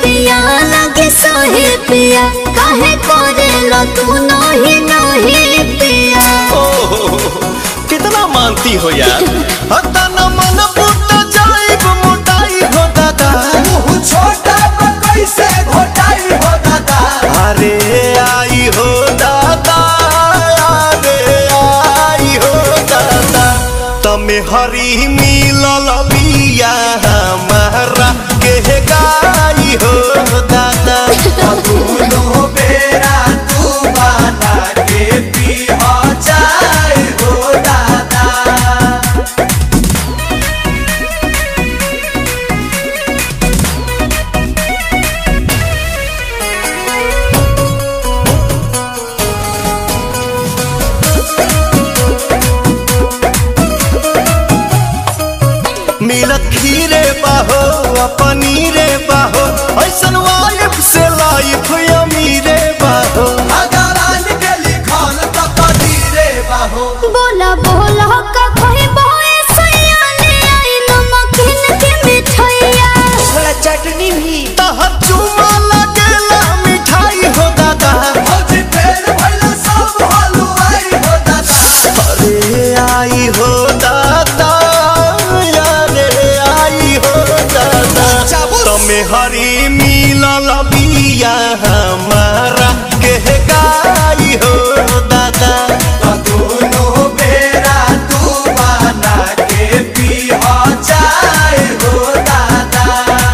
पिया लगे सोहे पिया काहे करेला तू नहीं नहीं पिया। कितना मानती हो यार। हता न मन पुट जाइब मोटाई हो दादा। मुँह छोटा कैसे घोटाई हो दादा। अरे आई हो दादा, अरे आई हो दादा। तमे हरी मिलल बिया हमारा के गाई हो दादा। दोनों बेरा तू बना के पी हो जाए हो दादा। मिलत खीरे बाहो पनीरे बाहो ऐसन वाइफ से लाइफ अमीरे बाहो। भगवान के लिखल तो कदीरे बाहो। बोला बोला का कोई बोए सयाने आई नमकीन के मिठाइया थोड़ा चटनी भी। तहर चुमा लगेला मिठाई हो दादा। भौजी फेर भइला सब हलवाई हो दादा। अरे आई हो दादा, अरे आई हो दादा। तमे हरी मिलल बिया